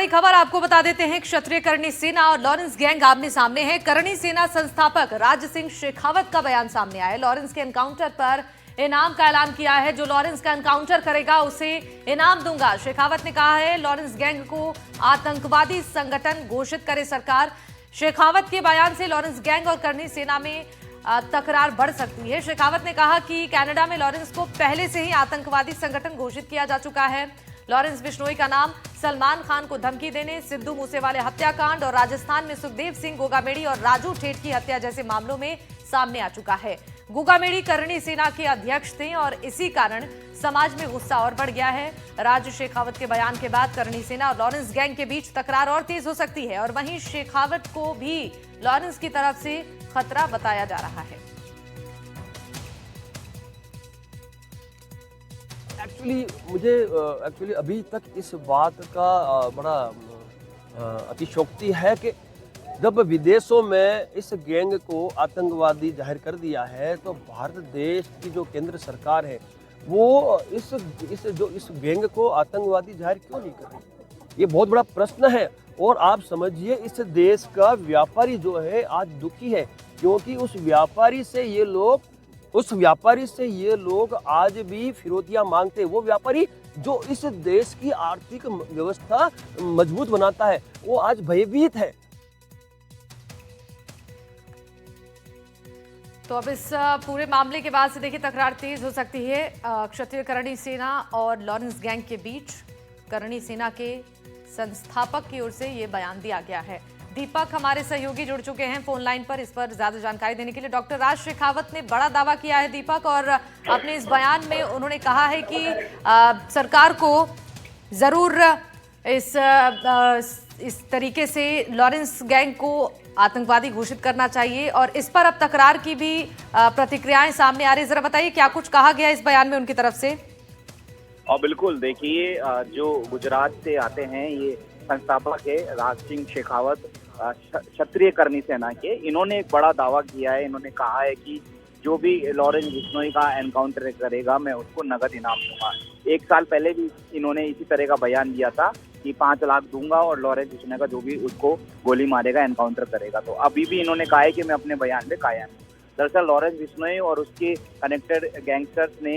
बड़ी खबर आपको बता देते हैं। क्षत्रिय करणी सेना और लॉरेंस गैंग आमने सामने है। करणी सेना संस्थापक राज सिंह शेखावत का बयान सामने आया। लॉरेंस के एनकाउंटर पर इनाम का ऐलान किया है। जो लॉरेंस का एनकाउंटर करेगा उसे इनाम दूंगा। शेखावत ने कहा है लॉरेंस गैंग को आतंकवादी संगठन घोषित करे सरकार। शेखावत के बयान से लॉरेंस गैंग और करणी सेना में तकरार बढ़ सकती है। शेखावत ने कहा कि कनाडा में लॉरेंस को पहले से ही आतंकवादी संगठन घोषित किया जा चुका है। लॉरेंस बिश्नोई का नाम सलमान खान को धमकी देने, सिद्धू मूसेवाले हत्याकांड और राजस्थान में सुखदेव सिंह गोगामेड़ी और राजू ठेठ की हत्या जैसे मामलों में सामने आ चुका है। गोगामेड़ी करणी सेना के अध्यक्ष थे और इसी कारण समाज में गुस्सा और बढ़ गया है। राज शेखावत के बयान के बाद करणी सेना और लॉरेंस गैंग के बीच तकरार और तेज हो सकती है और वहीं शेखावत को भी लॉरेंस की तरफ से खतरा बताया जा रहा है। एक्चुअली अभी तक इस बात का बड़ा अतिशयोक्ति है कि जब विदेशों में इस गैंग को आतंकवादी जाहिर कर दिया है तो भारत देश की जो केंद्र सरकार है वो इस गैंग को आतंकवादी जाहिर क्यों नहीं कर रही। ये बहुत बड़ा प्रश्न है। और आप समझिए इस देश का व्यापारी जो है आज दुखी है क्योंकि उस व्यापारी से ये लोग आज भी फिरौतियां मांगते हैं। वो व्यापारी जो इस देश की आर्थिक व्यवस्था मजबूत बनाता है वो आज भयभीत है। तो अब इस पूरे मामले के बाद से देखिए तकरार तेज हो सकती है क्षत्रिय करणी सेना और लॉरेंस गैंग के बीच। करणी सेना के संस्थापक की ओर से ये बयान दिया गया है। दीपक हमारे सहयोगी जुड़ चुके हैं फोन लाइन पर इस पर ज्यादा जानकारी देने के लिए। डॉक्टर राज शेखावत ने बड़ा दावा किया है दीपक, और अपने इस बयान में उन्होंने कहा है कि सरकार को जरूर इस तरीके से लॉरेंस गैंग को आतंकवादी घोषित करना चाहिए और इस पर अब तकरार की भी प्रतिक्रियाएं सामने आ रही है। जरा बताइए क्या कुछ कहा गया इस बयान में उनकी तरफ से। और बिल्कुल देखिए, जो गुजरात से आते हैं ये संस्थापक है राज सिंह शेखावत क्षत्रिय करणी सेना के। इन्होंने एक बड़ा दावा किया है। इन्होंने कहा है कि जो भी लॉरेंस बिश्नोई का एनकाउंटर करेगा मैं उसको नगद इनाम दूंगा। 1 साल पहले भी इन्होंने इसी तरह का बयान दिया था कि 5 लाख दूंगा और लॉरेंस बिश्नोई का जो भी उसको गोली मारेगा एनकाउंटर करेगा। तो अभी भी इन्होंने कहा है कि मैं अपने बयान पे कायम हूँ। दरअसल लॉरेंस बिश्नोई और उसके कनेक्टेड गैंगस्टर्स ने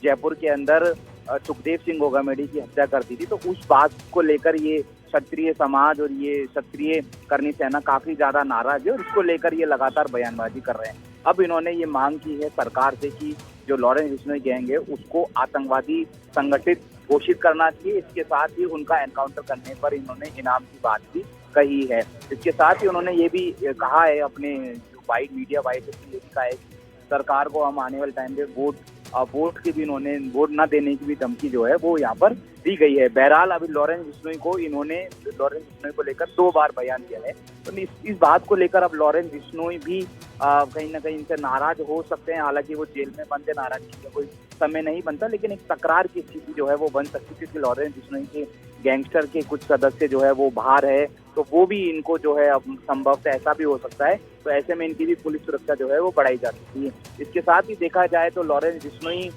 जयपुर के अंदर सुखदेव सिंह गोगामेड़ी की हत्या कर दी थी। तो उस बात को लेकर ये क्षत्रिय समाज और ये क्षत्रिय करणी सेना काफी ज्यादा नाराज है और इसको लेकर ये लगातार बयानबाजी कर रहे हैं। अब इन्होंने ये मांग की है सरकार से कि जो लॉरेंस बिश्नोई गैंग है उसको आतंकवादी संगठित घोषित करना चाहिए। इसके साथ ही उनका एनकाउंटर करने पर इन्होंने इनाम की बात भी कही है। इसके साथ ही उन्होंने ये भी कहा है अपने जो मीडिया वाइड ये भी कहा है कि सरकार को हम आने वाले टाइम पे वोट की भी इन्होंने वोट न देने की भी धमकी जो है वो यहाँ पर दी गई है। बहरहाल अभी लॉरेंस बिश्नोई को को लेकर 2 बार बयान दिया है। तो इस बात को लेकर अब लॉरेंस बिश्नोई भी कहीं ना कहीं इनसे नाराज हो सकते हैं। हालांकि वो जेल में बंद है, नाराजगी का कोई समय नहीं बनता, लेकिन एक तकरार की स्थिति जो है वो बन सकती है क्योंकि लॉरेंस बिश्नोई के गैंगस्टर के कुछ सदस्य जो है वो बाहर है तो वो भी इनको जो है अब संभवतः ऐसा भी हो सकता है। तो ऐसे में इनकी भी पुलिस सुरक्षा जो है वो बढ़ाई जा सकती है। इसके साथ ही देखा जाए तो लॉरेंस बिश्नोई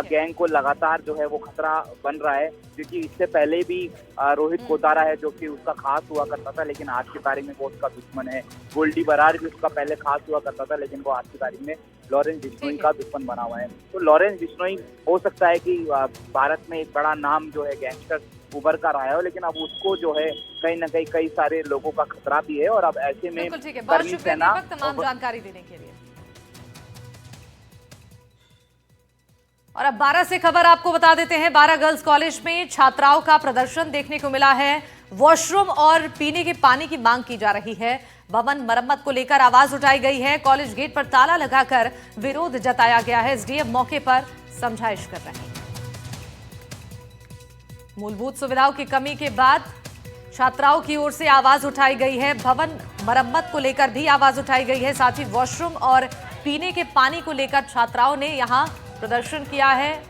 गैंग को लगातार जो है वो खतरा बन रहा है क्योंकि इससे पहले भी रोहित कोतारा है जो कि उसका खास हुआ करता था लेकिन आज की तारीख में वो उसका दुश्मन है। गोल्डी बरार भी उसका पहले खास हुआ करता था लेकिन वो आज की तारीख में लॉरेंस बिश्नोई का दुश्मन बना हुआ है। तो लॉरेंस बिश्नोई हो सकता है कि भारत में एक बड़ा नाम जो है गैंगस्टर उभर कर आया हो, लेकिन अब उसको जो है कहीं ना कहीं कई सारे लोगों का खतरा भी है। और अब ऐसे में करणी सेना तमाम जानकारी देने के लिए। और अब 12 से खबर आपको बता देते हैं। 12 गर्ल्स कॉलेज में छात्राओं का प्रदर्शन देखने को मिला है। वॉशरूम और पीने के पानी की मांग की जा रही है। भवन मरम्मत को लेकर आवाज उठाई गई है। कॉलेज गेट पर ताला लगाकर विरोध जताया गया है। एसडीएम मौके पर समझाइश कर रहे हैं। मूलभूत सुविधाओं की कमी के बाद छात्राओं की ओर से आवाज उठाई गई है। भवन मरम्मत को लेकर भी आवाज उठाई गई है। साथ ही वॉशरूम और पीने के पानी को लेकर छात्राओं ने यहां प्रदर्शन किया है,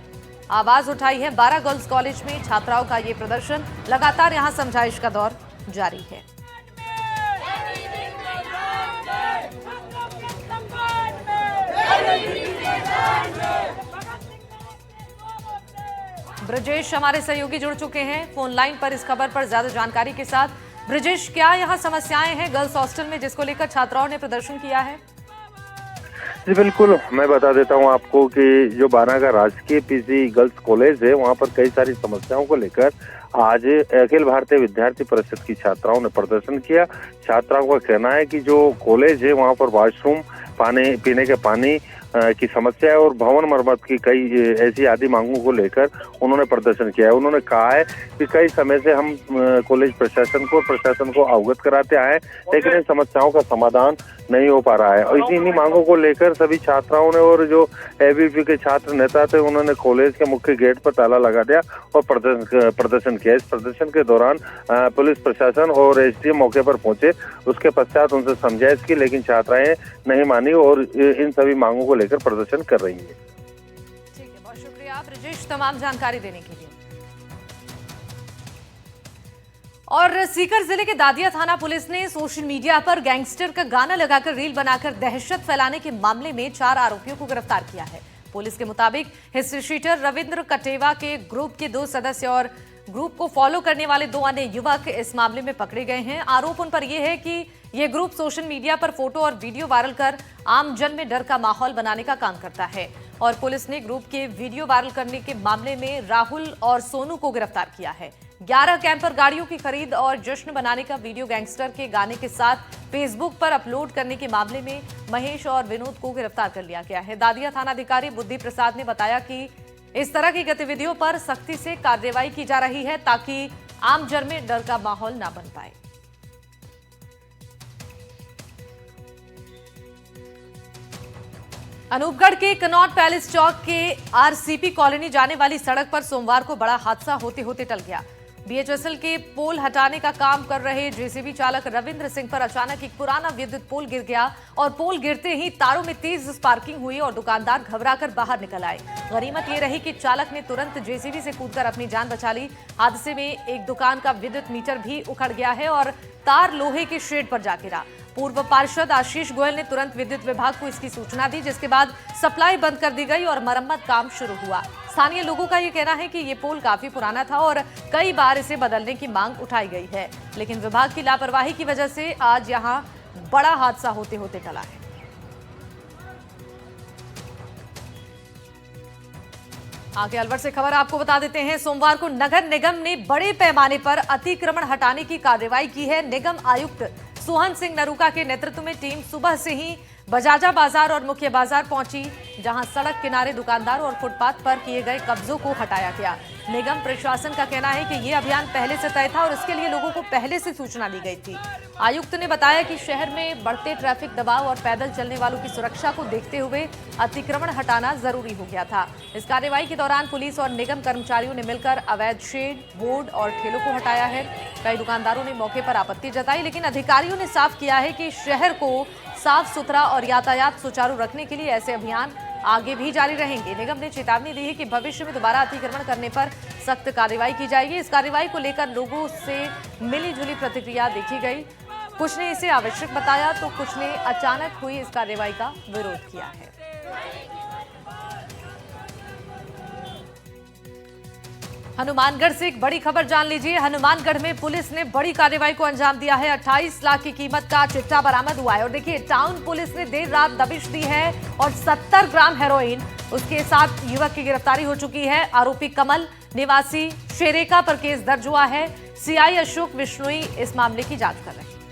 आवाज उठाई है। 12 गर्ल्स कॉलेज में छात्राओं का ये प्रदर्शन लगातार यहां समझाइश का दौर जारी है। ब्रजेश हमारे सहयोगी जुड़ चुके हैं फोन लाइन पर इस खबर पर ज्यादा जानकारी के साथ। ब्रजेश, क्या यहाँ समस्याएं हैं गर्ल्स हॉस्टल में जिसको लेकर छात्राओं ने प्रदर्शन किया है? जी बिल्कुल, मैं बता देता हूं आपको कि जो बारह का राजकीय पीजी गर्ल्स कॉलेज है, वहां पर कई सारी समस्याओं को लेकर आज अखिल भारतीय विद्यार्थी परिषद की छात्राओं ने प्रदर्शन किया। छात्राओं का कहना है कि जो कॉलेज है वहां पर वॉशरूम, पानी पीने के पानी की समस्या है और भवन मरम्मत की कई ऐसी आदि मांगों को लेकर उन्होंने प्रदर्शन किया है। उन्होंने कहा है कि कई समय से हम कॉलेज प्रशासन को अवगत कराते आए, लेकिन इन समस्याओं का समाधान नहीं हो पा रहा है। और इन्हीं मांगों को लेकर सभी छात्राओं ने और जो एबीवीपी के छात्र नेता थे उन्होंने कॉलेज के मुख्य गेट पर ताला लगा दिया और प्रदर्शन किया। इस प्रदर्शन के दौरान पुलिस प्रशासन और एसडीएम मौके पर पहुंचे। उसके पश्चात उनसे समझाइश की, लेकिन छात्राएं नहीं मानी और इन सभी मांगों को लेकर प्रदर्शन कर रही है। ठीक है, बहुत शुक्रिया ब्रजेश तमाम जानकारी देने के लिए। और सीकर जिले के दादिया थाना पुलिस ने सोशल मीडिया पर गैंगस्टर का गाना लगाकर रील बनाकर दहशत फैलाने के मामले में 4 आरोपियों को गिरफ्तार किया है। पुलिस के मुताबिक हिस्ट्री शीटर रविंद्र कटेवा के ग्रुप के 2 सदस्य और ग्रुप को फॉलो करने वाले 2 अन्य युवक इस मामले में पकड़े गए हैं। आरोप उन पर यह है कि ये ग्रुप सोशल मीडिया पर फोटो और वीडियो वायरल कर आम जन में डर का माहौल बनाने का काम करता है। और पुलिस ने ग्रुप के वीडियो वायरल करने के मामले में राहुल और सोनू को गिरफ्तार किया है। 11 कैंपर गाड़ियों की खरीद और जश्न बनाने का वीडियो गैंगस्टर के गाने के साथ फेसबुक पर अपलोड करने के मामले में महेश और विनोद को गिरफ्तार कर लिया गया है। दादिया थानाधिकारी बुद्धि प्रसाद ने बताया कि इस तरह की गतिविधियों पर सख्ती से कार्रवाई की जा रही है ताकि आम जन में डर का माहौल न बन पाए। अनूपगढ़ के कनॉट पैलेस चौक के आरसीपी कॉलोनी जाने वाली सड़क पर सोमवार को बड़ा हादसा होते होते टल गया। बीएचएसएल के पोल हटाने का काम कर रहे जेसीबी चालक रविंद्र सिंह पर अचानक एक पुराना विद्युत पोल गिर गया और पोल गिरते ही तारों में तेज स्पार्किंग हुई और दुकानदार घबराकर बाहर निकल आए। गनीमत ये रही कि चालक ने तुरंत जेसीबी से कूदकर अपनी जान बचा ली। हादसे में एक दुकान का विद्युत मीटर भी उखड़ गया है और तार लोहे के शेड पर जा गिरा। पूर्व पार्षद आशीष गोयल ने तुरंत विद्युत विभाग को इसकी सूचना दी, जिसके बाद सप्लाई बंद कर दी गई और मरम्मत काम शुरू हुआ। स्थानीय लोगों का ये कहना है कि ये पोल काफी पुराना था और कई बार इसे बदलने की मांग उठाई गई है, लेकिन विभाग की लापरवाही की वजह से आज यहां बड़ा हादसा होते होते टला है। आगे अलवर से खबर आपको बता देते हैं। सोमवार को नगर निगम ने बड़े पैमाने पर अतिक्रमण हटाने की कार्रवाई की है। निगम आयुक्त सोहन सिंह नरूका के नेतृत्व में टीम सुबह से ही बजाजा बाजार और मुख्य बाजार पहुंची, जहां सड़क किनारे दुकानदार और फुटपाथ पर किए गए कब्जों को हटाया गया। निगम प्रशासन का कहना है कि यह अभियान पहले से तय था और इसके लिए लोगों को पहले से सूचना दी गई थी। आयुक्त ने बताया कि शहर में बढ़ते ट्रैफिक दबाव और पैदल चलने वालों की सुरक्षा को देखते हुए अतिक्रमण हटाना जरूरी हो गया था। इस कार्रवाई के दौरान पुलिस और निगम कर्मचारियों ने मिलकर अवैध शेड, बोर्ड और ठेलों को हटाया है। कई दुकानदारों ने मौके पर आपत्ति जताई, लेकिन अधिकारियों ने साफ किया है कि शहर को साफ सुथरा और यातायात सुचारू रखने के लिए ऐसे अभियान आगे भी जारी रहेंगे। निगम ने चेतावनी दी है कि भविष्य में दोबारा अतिक्रमण करने पर सख्त कार्रवाई की जाएगी। इस कार्रवाई को लेकर लोगों से मिलीजुली प्रतिक्रिया देखी गई। कुछ ने इसे आवश्यक बताया तो कुछ ने अचानक हुई इस कार्रवाई का विरोध किया है। हनुमानगढ़ से एक बड़ी खबर जान लीजिए। हनुमानगढ़ में पुलिस ने बड़ी कार्रवाई को अंजाम दिया है। 28 लाख की कीमत का चिट्टा बरामद हुआ है और देखिए, टाउन पुलिस ने देर रात दबिश दी है और 70 ग्राम हेरोइन, उसके साथ युवक की गिरफ्तारी हो चुकी है। आरोपी कमल निवासी शेरेका पर केस दर्ज हुआ है। सीआई अशोक विश्नोई इस मामले की जांच कर रहे हैं।